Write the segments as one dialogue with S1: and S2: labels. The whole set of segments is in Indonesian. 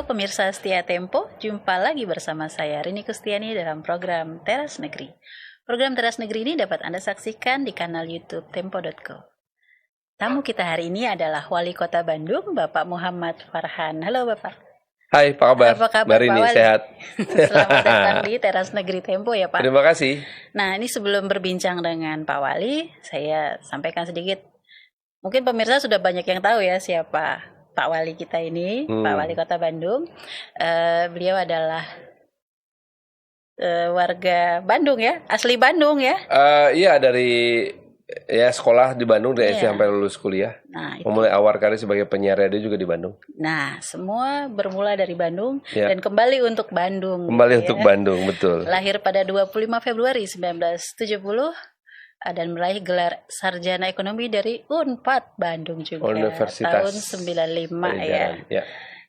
S1: pemirsa setia Tempo, jumpa lagi bersama saya Rini Kustiani dalam program Teras Negeri. Program Teras Negeri ini dapat Anda saksikan di kanal YouTube Tempo.co. Tamu kita hari ini adalah Wali Kota Bandung, Bapak Muhammad Farhan. Halo Bapak.
S2: Hai, apa kabar?
S1: Apa kabar,
S2: Mbak Rini,
S1: Pak Wali?
S2: sehat?
S1: Selamat datang di Teras Negeri Tempo ya Pak.
S2: Terima kasih.
S1: Nah, ini sebelum berbincang dengan Pak Wali, saya sampaikan sedikit. Mungkin pemirsa sudah banyak yang tahu ya siapa Pak Wali kita ini, Pak Wali Kota Bandung. Beliau adalah warga Bandung ya, asli Bandung ya.
S2: Iya, dari sekolah di Bandung dari SD
S1: Iya.
S2: sampai lulus kuliah.
S1: Nah, itu.
S2: Memulai awal karir sebagai penyiar radio juga di Bandung.
S1: Nah, semua bermula dari Bandung
S2: Ya.
S1: dan kembali untuk Bandung.
S2: Kembali
S1: gitu
S2: untuk
S1: ya.
S2: Bandung, betul.
S1: Lahir pada 25 Februari 1970 dan meraih gelar sarjana ekonomi dari Unpad Bandung juga
S2: Universitas
S1: tahun 95 ya.
S2: Ya.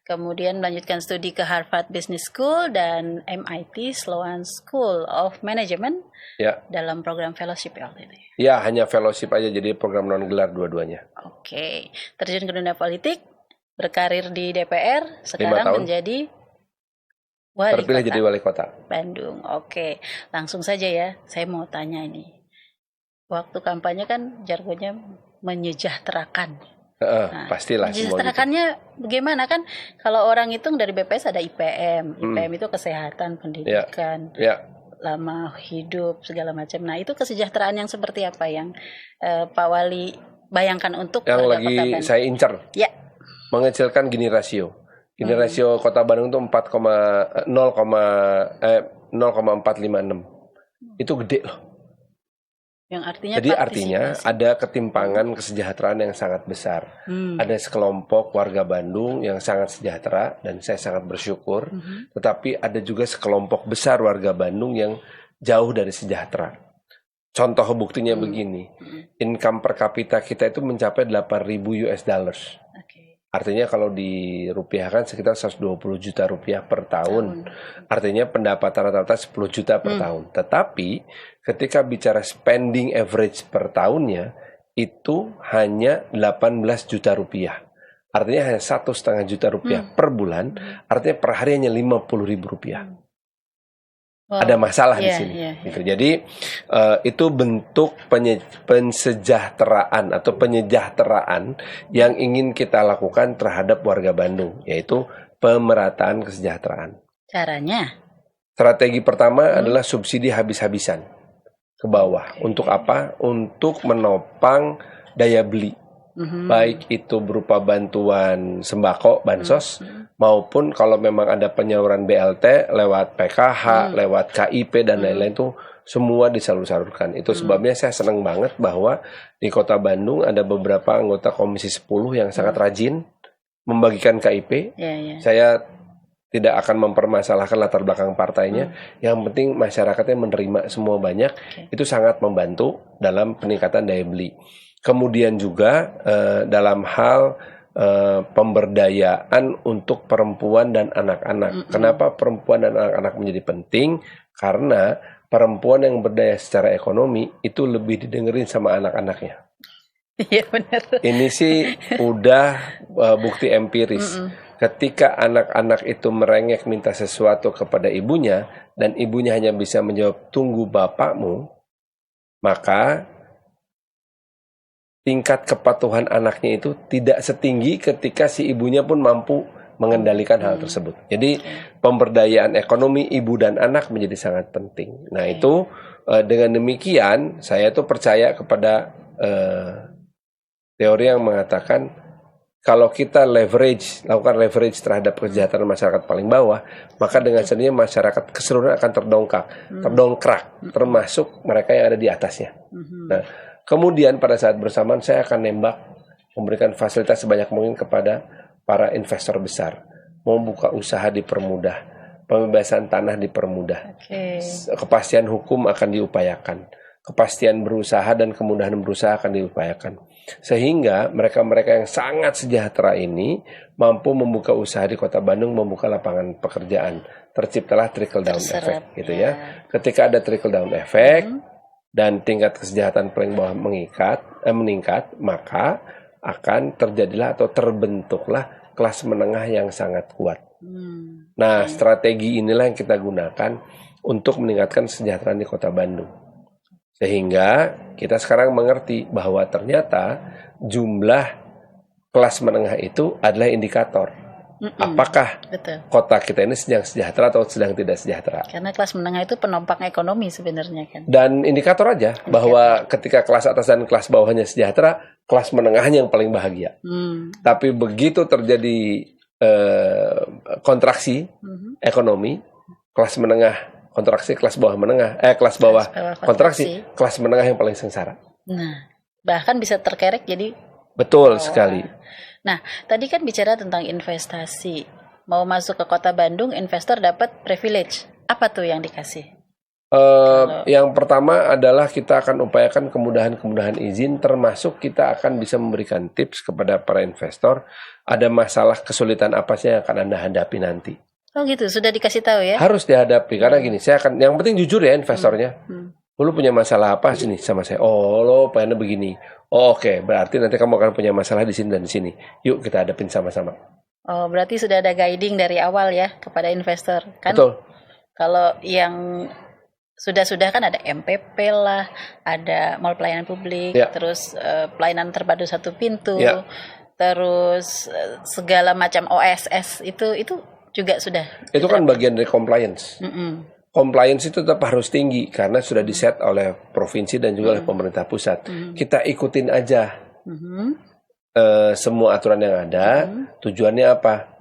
S1: Kemudian melanjutkan studi ke Harvard Business School dan MIT Sloan School of Management
S2: Ya.
S1: dalam program fellowship ya waktu itu.
S2: Ya, hanya fellowship aja, jadi program non gelar dua-duanya.
S1: Oke, terjun ke dunia politik, berkarir di DPR,
S2: 5
S1: sekarang
S2: tahun.
S1: menjadi wali
S2: Terpilih
S1: kota
S2: jadi wali kota.
S1: Bandung. Oke, langsung saja ya, saya mau tanya ini. Waktu kampanye kan jargonnya menyejahterakan.
S2: Pastilah semua gitu.
S1: Menyejahterakannya bagaimana kan? Kalau orang hitung dari BPS ada IPM, IPM itu kesehatan, pendidikan, lama hidup segala macam. Nah itu kesejahteraan yang seperti apa yang Pak Wali bayangkan untuk
S2: Yang
S1: warga
S2: lagi
S1: Kota Bandung?
S2: saya incer,
S1: Ya.
S2: mengecilkan Gini rasio. Gini rasio Kota Bandung itu 0,456. Itu gede loh.
S1: Yang artinya
S2: Jadi artinya
S1: partisipasi.
S2: ada ketimpangan kesejahteraan yang sangat besar. Ada sekelompok warga Bandung yang sangat sejahtera dan saya sangat bersyukur. Tetapi ada juga sekelompok besar warga Bandung yang jauh dari sejahtera. Contoh buktinya begini. Income per kapita kita itu mencapai 8.000 US dollars.
S1: Oke.
S2: Artinya kalau dirupiahkan sekitar 120 juta rupiah per tahun. Artinya pendapatan rata-rata 10 juta per tahun. Tetapi ketika bicara spending average per tahunnya itu hanya 18 juta rupiah. Artinya hanya 1,5 juta rupiah per bulan. Artinya per hari hanya 50.000 rupiah.
S1: Wow.
S2: Ada masalah di
S1: Iya,
S2: sini.
S1: iya,
S2: Gitu. Jadi itu bentuk pensejahteraan atau penyejahteraan yang ingin kita lakukan terhadap warga Bandung, yaitu pemerataan kesejahteraan.
S1: Caranya?
S2: Strategi pertama adalah subsidi habis-habisan ke bawah. Untuk apa? Untuk menopang daya beli. Baik itu berupa bantuan sembako, bansos, maupun kalau memang ada penyaluran BLT lewat PKH, lewat KIP dan lain-lain itu semua disalur-salurkan. Itu sebabnya saya senang banget bahwa di Kota Bandung ada beberapa anggota Komisi 10 yang sangat rajin membagikan KIP. Saya tidak akan mempermasalahkan latar belakang partainya. Yang penting masyarakatnya menerima semua banyak. Itu sangat membantu dalam peningkatan daya beli. Kemudian juga dalam hal pemberdayaan untuk perempuan dan anak-anak. Kenapa perempuan dan anak-anak menjadi penting? Karena perempuan yang berdaya secara ekonomi itu lebih didengerin sama anak-anaknya.
S1: Iya benar.
S2: Ini sih udah bukti empiris. Ketika anak-anak itu merengek minta sesuatu kepada ibunya dan ibunya hanya bisa menjawab tunggu bapakmu, maka tingkat kepatuhan anaknya itu tidak setinggi ketika si ibunya pun mampu mengendalikan hal tersebut. Jadi pemberdayaan ekonomi ibu dan anak menjadi sangat penting. Nah itu dengan demikian saya tuh percaya kepada teori yang mengatakan kalau kita lakukan leverage terhadap kesejahteraan masyarakat paling bawah, maka dengan sendirinya masyarakat keseluruhan akan terdongkrak, termasuk mereka yang ada di atasnya. Nah, kemudian pada saat bersamaan saya akan memberikan fasilitas sebanyak mungkin kepada para investor besar. Mau buka usaha dipermudah, pembebasan tanah dipermudah, kepastian hukum akan diupayakan, kepastian berusaha dan kemudahan berusaha akan diupayakan. Sehingga mereka-mereka yang sangat sejahtera ini mampu membuka usaha di Kota Bandung, membuka lapangan pekerjaan. Terciptalah trickle down effect gitu ya. Ketika ada trickle down effect dan tingkat kesejahteraan paling bawah meningkat, maka akan terjadilah atau terbentuklah kelas menengah yang sangat kuat. Nah, strategi inilah yang kita gunakan untuk meningkatkan kesejahteraan di Kota Bandung. Sehingga kita sekarang mengerti bahwa ternyata jumlah kelas menengah itu adalah indikator. Apakah
S1: Betul.
S2: kota kita ini sedang sejahtera atau sedang tidak sejahtera.
S1: Karena kelas menengah itu penopang ekonomi sebenarnya kan.
S2: Dan indikator aja bahwa ketika kelas atas dan kelas bawahnya sejahtera, kelas menengahnya yang paling bahagia. Tapi begitu terjadi kontraksi ekonomi, kelas menengah kontraksi, kelas bawah menengah, kelas bawah kontraksi, kelas menengah yang paling sengsara.
S1: Nah, bahkan bisa terkerek jadi.
S2: Betul sekali.
S1: Nah, tadi kan bicara tentang investasi. Mau masuk ke Kota Bandung, investor dapat privilege. Apa tuh yang dikasih?
S2: Yang pertama adalah kita akan upayakan kemudahan-kemudahan izin, termasuk kita akan bisa memberikan tips kepada para investor. Ada masalah kesulitan apa sih yang akan Anda hadapi nanti?
S1: Oh gitu, sudah dikasih tahu ya?
S2: Harus dihadapi, karena gini, yang penting jujur ya investornya. Lu punya masalah apa sih nih sama saya? Oh, lo pengennya begini. Oh, oke. Berarti nanti kamu akan punya masalah di sini dan di sini. Yuk kita hadapin sama-sama.
S1: Oh, berarti sudah ada guiding dari awal ya kepada investor. Kan?
S2: Betul.
S1: Kalau yang sudah kan ada MPP lah, ada mall pelayanan publik, terus pelayanan terpadu satu pintu, terus segala macam OSS itu juga sudah.
S2: Itu kan bagian dari compliance. Compliance itu tetap harus tinggi karena sudah diset oleh provinsi dan juga oleh pemerintah pusat. Kita ikutin aja semua aturan yang ada. Tujuannya apa?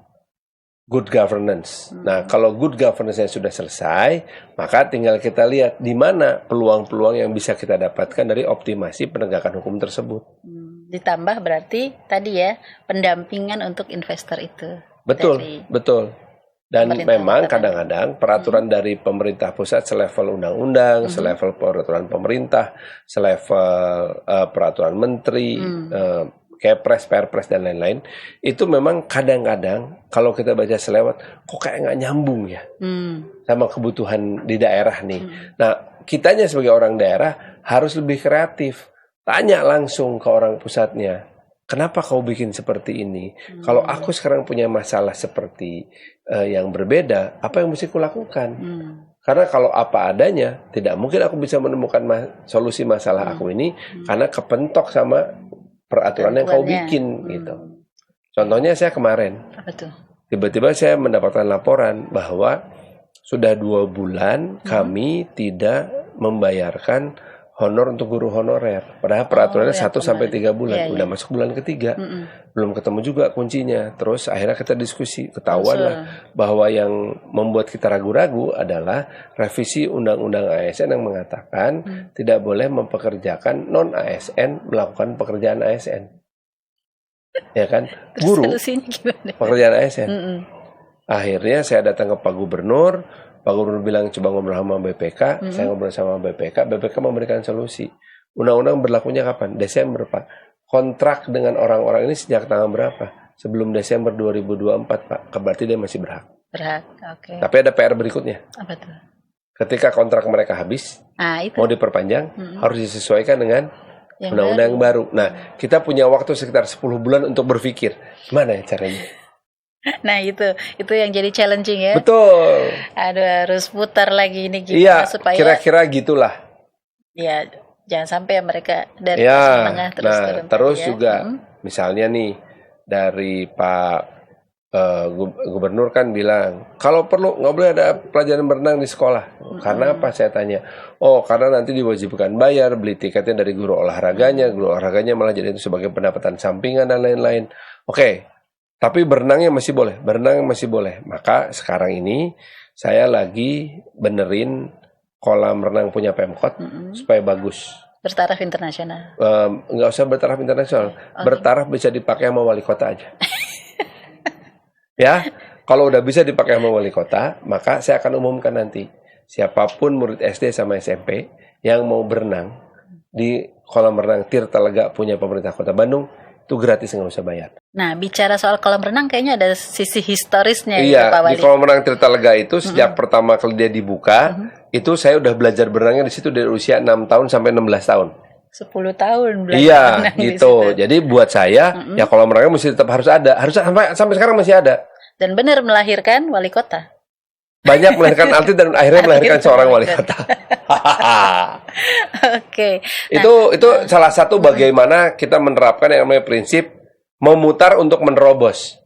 S2: Good governance. Nah, kalau good governance-nya sudah selesai, maka tinggal kita lihat di mana peluang-peluang yang bisa kita dapatkan dari optimasi penegakan hukum tersebut.
S1: Ditambah berarti tadi ya pendampingan untuk investor itu.
S2: Betul. Dan memang kadang-kadang peraturan dari pemerintah pusat selevel undang-undang, selevel peraturan pemerintah, selevel peraturan menteri, Kepres, Perpres, dan lain-lain, itu memang kadang-kadang kalau kita baca selewat, kok kayak nggak nyambung ya sama kebutuhan di daerah nih. Nah, kitanya sebagai orang daerah harus lebih kreatif. Tanya langsung ke orang pusatnya, kenapa kau bikin seperti ini? Kalau aku sekarang punya masalah seperti yang berbeda, apa yang mesti kulakukan? Karena kalau apa adanya, tidak mungkin aku bisa menemukan solusi masalah aku ini karena kepentok sama peraturan yang kau bikin gitu. Contohnya saya kemarin, tiba-tiba saya mendapatkan laporan bahwa sudah 2 bulan kami tidak membayarkan honor untuk guru honorer. Padahal peraturannya 1-3 bulan. Udah masuk bulan ketiga. Belum ketemu juga kuncinya. Terus akhirnya kita diskusi. Ketahuan lah bahwa yang membuat kita ragu-ragu adalah revisi Undang-Undang ASN yang mengatakan tidak boleh mempekerjakan non-ASN melakukan pekerjaan ASN. Ya kan? Guru pekerjaan ASN. Akhirnya saya datang ke Pak Gubernur. Pak Gubernur bilang coba ngobrol sama BPK, saya ngobrol sama BPK memberikan solusi. Undang-undang berlakunya kapan? Desember, Pak. Kontrak dengan orang-orang ini sejak tanggal berapa? Sebelum Desember 2024, Pak. Berarti dia masih berhak.
S1: Oke.
S2: Tapi ada PR berikutnya.
S1: Apa tuh?
S2: Ketika kontrak mereka habis, mau diperpanjang, harus disesuaikan dengan undang-undang yang baru. Nah, kita punya waktu sekitar 10 bulan untuk berpikir, gimana ya caranya?
S1: Nah itu yang jadi challenging ya.
S2: Betul.
S1: Aduh, harus putar lagi ini gimana supaya
S2: kira-kira gitulah.
S1: Ya, jangan sampai mereka dari menengah terus turun.
S2: Terus juga misalnya nih dari Pak Gubernur kan bilang kalau perlu nggak boleh ada pelajaran berenang di sekolah. Karena apa saya tanya? Oh, karena nanti diwajibkan bayar, beli tiketnya dari guru olahraganya malah jadi itu sebagai pendapatan sampingan dan lain-lain. Oke. Tapi berenangnya masih boleh. Maka sekarang ini saya lagi benerin kolam renang punya Pemkot supaya bagus.
S1: Bertaraf internasional.
S2: Nggak usah bertaraf internasional. Bertaraf bisa dipakai sama wali kota aja. Ya, kalau udah bisa dipakai sama wali kota, maka saya akan umumkan nanti siapapun murid SD sama SMP yang mau berenang di kolam renang Tirta Lega punya pemerintah Kota Bandung, itu gratis, nggak usah bayar.
S1: Nah, bicara soal kolam renang kayaknya ada sisi historisnya.
S2: Iya, Pak Wali. Di kolam renang Tirta Lega itu sejak pertama kali dia dibuka, itu saya udah belajar berenangnya di situ dari usia 6 tahun sampai 16 tahun.
S1: 10 tahun belajar.
S2: Iya, gitu. Jadi buat saya, ya kolam renangnya mesti tetap harus ada. Harus sampai sekarang masih ada.
S1: Dan benar melahirkan wali kota.
S2: Banyak melahirkan atlet dan akhirnya melahirkan seorang wali kota.
S1: Oke.
S2: Itu salah satu bagaimana kita menerapkan yang namanya prinsip memutar untuk menerobos.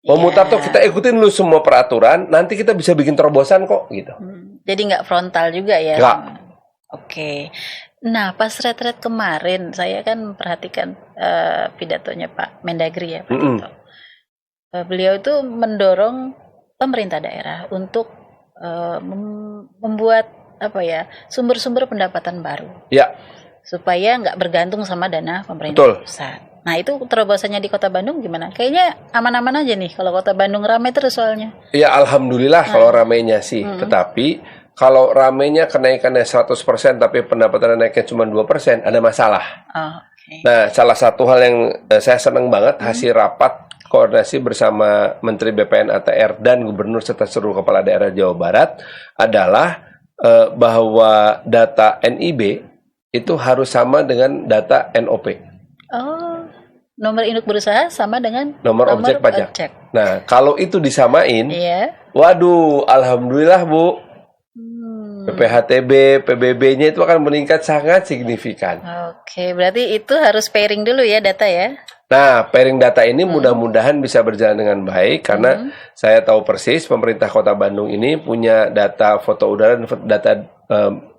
S2: Memutar tuh kita ikutin dulu semua peraturan, nanti kita bisa bikin terobosan kok gitu.
S1: Jadi nggak frontal juga ya?
S2: Nggak.
S1: Oke. Nah, pas retret kemarin saya kan memperhatikan pidatonya Pak Mendagri ya, Pak Tito. Beliau itu mendorong pemerintah daerah untuk membuat sumber-sumber pendapatan baru.
S2: Ya.
S1: Supaya nggak bergantung sama dana pemerintah pusat. Nah, itu terobosannya di Kota Bandung gimana? Kayaknya aman-aman aja nih kalau Kota Bandung ramai terus soalnya.
S2: Ya, alhamdulillah kalau ramainya sih. Tetapi kalau ramainya kenaikannya 100% tapi pendapatannya naiknya cuma 2%, ada masalah. Nah, salah satu hal yang saya senang banget hasil rapat koordinasi bersama Menteri BPN ATR dan Gubernur serta seluruh kepala daerah Jawa Barat adalah bahwa data NIB itu harus sama dengan data NOP.
S1: Nomor induk berusaha sama dengan
S2: nomor objek pajak. Nah, kalau itu disamain, waduh, alhamdulillah Bu, PPHTB, PBB-nya itu akan meningkat sangat signifikan.
S1: Oke, berarti itu harus pairing dulu ya data ya?
S2: Nah, pairing data ini mudah-mudahan bisa berjalan dengan baik karena saya tahu persis pemerintah Kota Bandung ini punya data foto udara dan data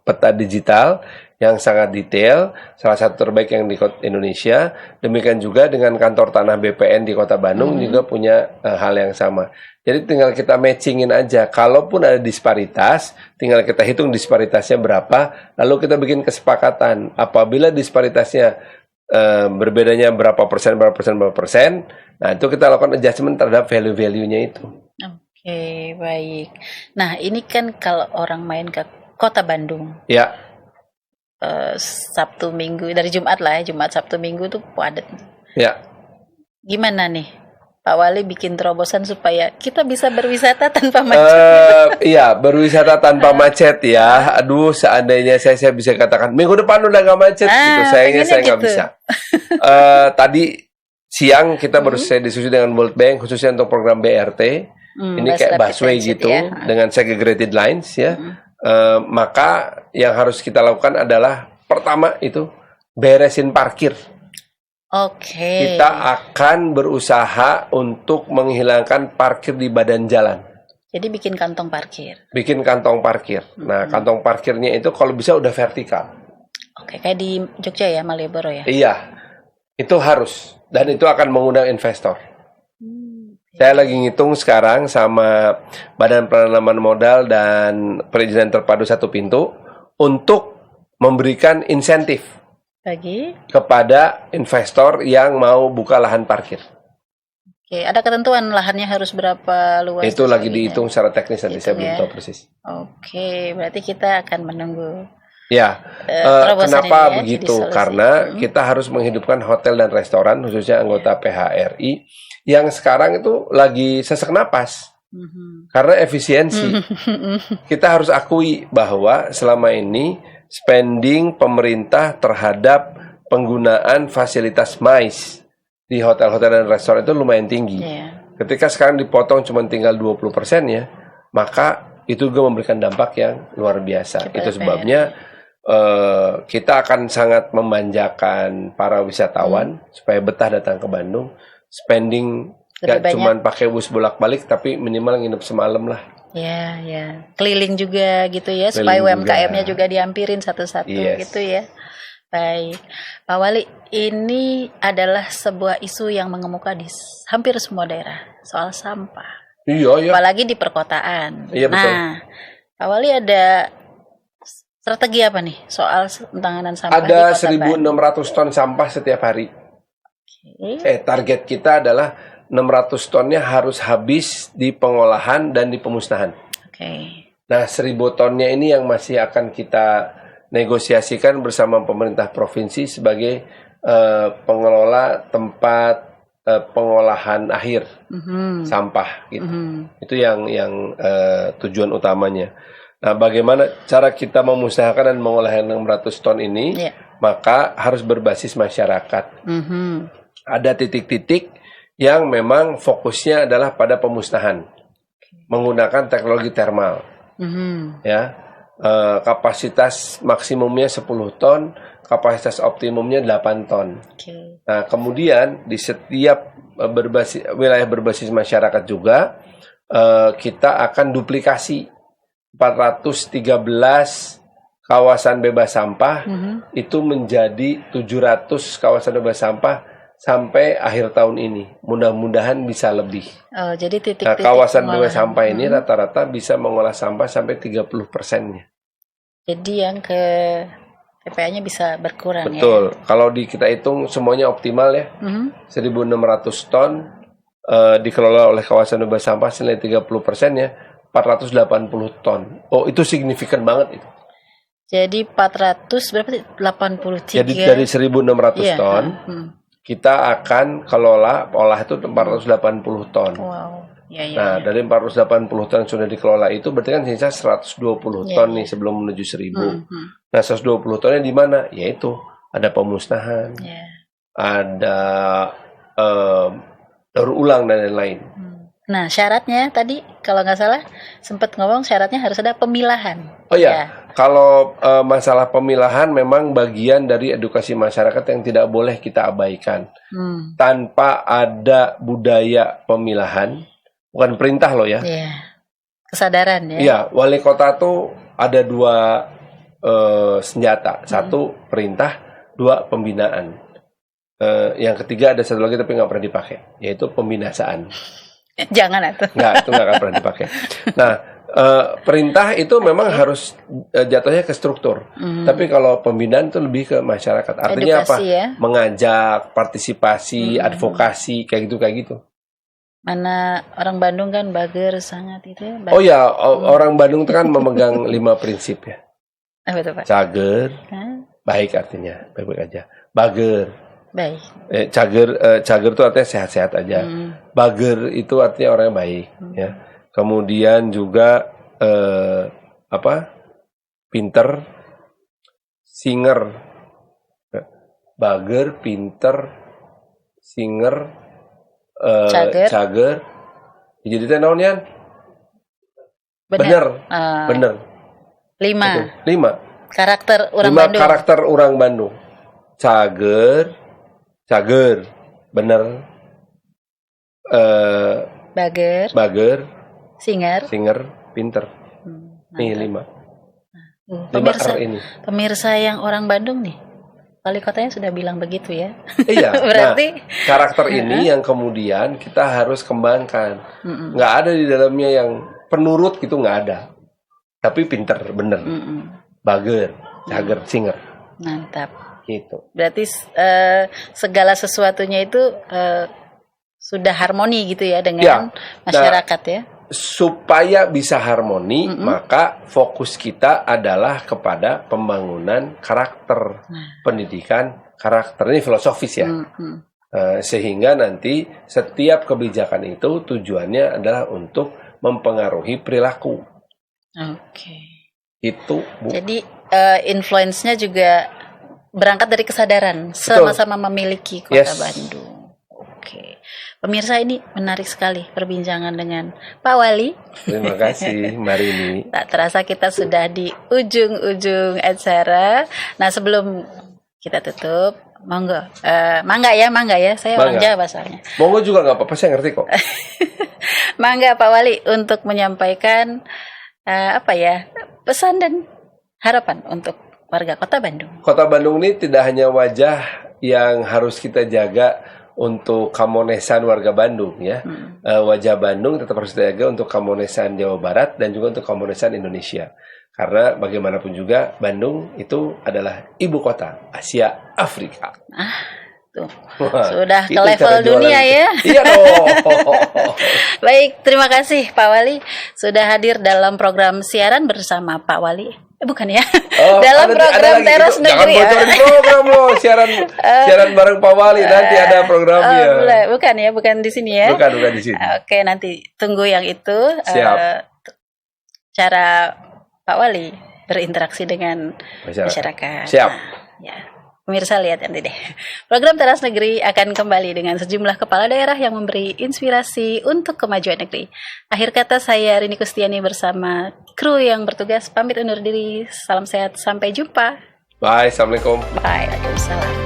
S2: peta digital yang sangat detail, salah satu terbaik yang di Indonesia. Demikian juga dengan kantor tanah BPN di Kota Bandung juga punya hal yang sama. Jadi tinggal kita matchingin aja. Kalaupun ada disparitas, tinggal kita hitung disparitasnya berapa, lalu kita bikin kesepakatan. Apabila disparitasnya berbedanya berapa persen, nah itu kita lakukan adjustment terhadap value-value-nya itu.
S1: Oke, baik. Nah, ini kan kalau orang main ke Kota Bandung.
S2: Ya.
S1: Sabtu Minggu dari Jumat lah ya, Jumat Sabtu Minggu tuh padat.
S2: Ya.
S1: Gimana nih Pak Wali bikin terobosan supaya kita bisa berwisata tanpa macet?
S2: Iya, berwisata tanpa macet ya. Aduh, seandainya saya bisa katakan minggu depan udah nggak macet gitu. Sayangnya saya nggak bisa. Tadi siang kita baru selesai diskusi dengan World Bank khususnya untuk program BRT. Ini kayak busway gitu dengan segregated lines ya. Maka yang harus kita lakukan adalah pertama itu beresin parkir. Kita akan berusaha untuk menghilangkan parkir di badan jalan.
S1: Jadi bikin kantong parkir.
S2: Bikin kantong parkir. Nah, kantong parkirnya itu kalau bisa udah vertikal.
S1: Kayak di Jogja ya, Malioboro ya.
S2: Iya, itu harus dan itu akan mengundang investor. Saya lagi ngitung sekarang sama Badan Penanaman Modal dan Perizinan Terpadu Satu Pintu untuk memberikan insentif
S1: bagi
S2: kepada investor yang mau buka lahan parkir.
S1: Oke, ada ketentuan lahannya harus berapa luas?
S2: Itu lagi dihitung secara teknis nanti saya belum tahu persis.
S1: Oke, berarti kita akan menunggu.
S2: Ya, kenapa begitu? Karena kita harus menghidupkan hotel dan restoran khususnya anggota PHRI yang sekarang itu lagi sesak napas karena efisiensi. Kita harus akui bahwa selama ini spending pemerintah terhadap penggunaan fasilitas MICE di hotel-hotel dan restoran itu lumayan tinggi. Ketika sekarang dipotong cuma tinggal 20% ya, maka itu juga memberikan dampak yang luar biasa. Itu sebabnya kita akan sangat memanjakan para wisatawan supaya betah datang ke Bandung. Spending gak cuma pakai bus bolak-balik tapi minimal nginep semalam lah.
S1: Ya, keliling juga gitu ya, supaya UMKM-nya juga diampirin satu-satu gitu ya. Baik, Pak Wali, ini adalah sebuah isu yang mengemuka di hampir semua daerah soal sampah.
S2: Iya.
S1: Apalagi di perkotaan.
S2: Iya, betul.
S1: Nah, Pak Wali ada strategi apa nih soal penanganan sampah?
S2: Ada 1.600 ton sampah setiap hari. Target kita adalah 600 tonnya harus habis di pengolahan dan di pemusnahan. Nah, 1.000 tonnya ini yang masih akan kita negosiasikan bersama pemerintah provinsi sebagai pengelola tempat pengolahan akhir sampah gitu. Itu yang tujuan utamanya. Nah, bagaimana cara kita memusnahkan dan mengolah 600 ton ini? Maka harus berbasis masyarakat. Ada titik-titik yang memang fokusnya adalah pada pemusnahan menggunakan teknologi thermal. Ya, kapasitas maksimumnya 10 ton, kapasitas optimumnya 8 ton. Nah, kemudian di setiap wilayah berbasis masyarakat juga kita akan duplikasi 413 kawasan bebas sampah itu menjadi 700 kawasan bebas sampah sampai akhir tahun ini. Mudah-mudahan bisa lebih.
S1: Jadi titik-titik
S2: kawasan bebas sampah ini rata-rata bisa mengolah sampah sampai 30%-nya.
S1: Jadi yang ke TPA-nya bisa berkurang.
S2: Betul. Kalau kita hitung semuanya optimal ya. 1.600 ton dikelola oleh kawasan bebas sampah senilai 30%-nya 480 ton. Oh, itu signifikan banget itu.
S1: Jadi 400 berapa sih? 83.
S2: Jadi dari 1.600 ton kita akan olah itu 480 ton.
S1: Wow.
S2: Nah, dari 480 ton yang sudah dikelola itu berarti kan sisa 120 ton nih sebelum menuju 1.000. Nah, 120 tonnya di mana? Yaitu ada pemusnahan, ada daur ulang dan lain-lain.
S1: Nah, syaratnya tadi kalau nggak salah sempat ngomong syaratnya harus ada pemilahan.
S2: Oh ya. Kalau masalah pemilahan memang bagian dari edukasi masyarakat yang tidak boleh kita abaikan. Tanpa ada budaya pemilahan, bukan perintah loh ya.
S1: Kesadaran ya.
S2: Iya, wali kota tuh ada 2 senjata. 1 perintah, 2 pembinaan. Yang ketiga ada 1 lagi tapi nggak pernah dipakai, yaitu pembinasaan.
S1: Jangan atau?
S2: Nggak, itu nggak akan pernah dipakai. Nah, perintah itu memang harus jatuhnya ke struktur. Tapi kalau pembinaan itu lebih ke masyarakat. Artinya edukasi, apa? Ya? Mengajak, partisipasi, advokasi, kayak gitu.
S1: Mana orang Bandung kan bager sangat itu ya.
S2: Oh ya, orang Bandung itu kan memegang 5 prinsip ya.
S1: Apa itu, Pak?
S2: Cager, baik artinya, baik-baik aja. Bager,
S1: baik.
S2: Cager itu artinya sehat-sehat aja. Bager itu artinya orang yang baik, ya. Kemudian juga pinter, singer, bager, pinter, singer, cager. Jadi itu naonnya? Bener.
S1: 5. Karakter orang Bandung.
S2: 5 karakter orang Bandung. Cager, bener. Bager. Singer, pinter. Nih 5.
S1: Pemirsa yang orang Bandung nih, wali kotanya sudah bilang begitu ya.
S2: Iya.
S1: Berarti
S2: karakter ini yang kemudian kita harus kembangkan. Nggak ada di dalamnya yang penurut gitu, nggak ada. Tapi pinter, bener. Bager, cager, singer.
S1: Mantap.
S2: Gitu.
S1: Berarti segala sesuatunya itu sudah harmoni gitu ya dengan masyarakat ya.
S2: Supaya bisa harmoni, maka fokus kita adalah kepada pembangunan karakter, pendidikan karakter. Ini filosofis ya. Sehingga nanti setiap kebijakan itu tujuannya adalah untuk mempengaruhi perilaku.
S1: Oke.
S2: Itu, Bu.
S1: Jadi influence-nya juga berangkat dari kesadaran sama-sama memiliki kota Bandung. Oke. Pemirsa, ini menarik sekali perbincangan dengan Pak Wali.
S2: Terima kasih, Marini.
S1: Tak terasa kita sudah di ujung-ujung acara. Nah, sebelum kita tutup, mangga ya. Saya orang Jawa soalnya.
S2: Monggo juga nggak apa-apa, saya ngerti kok.
S1: Mangga Pak Wali untuk menyampaikan pesan dan harapan untuk warga Kota Bandung. Kota
S2: Bandung ini tidak hanya wajah yang harus kita jaga untuk kamonesan warga Bandung ya. Wajah Bandung tetap harus dijaga untuk kamonesan Jawa Barat dan juga untuk kamonesan Indonesia. Karena bagaimanapun juga Bandung itu adalah ibu kota Asia Afrika.
S1: Tuh. Sudah ke level dunia ya.
S2: Iya dong.
S1: Baik, terima kasih Pak Wali sudah hadir dalam program siaran bersama Pak Wali. Bukan ya? Dalam program Teras Negeri.
S2: Jangan bocorin program loh, siaran bareng Pak Wali nanti ada programnya.
S1: Bukan di sini ya.
S2: Bukan di sini.
S1: Oke, nanti tunggu yang itu.
S2: Siap.
S1: Cara Pak Wali berinteraksi dengan masyarakat.
S2: Siap.
S1: Ya. Pemirsa lihat nanti deh. Program Teras Negeri akan kembali dengan sejumlah kepala daerah yang memberi inspirasi untuk kemajuan negeri. Akhir kata, saya Rini Kustiani bersama kru yang bertugas pamit undur diri. Salam sehat, sampai jumpa.
S2: Bye, assalamualaikum.
S1: Bye, waalaikumsalam.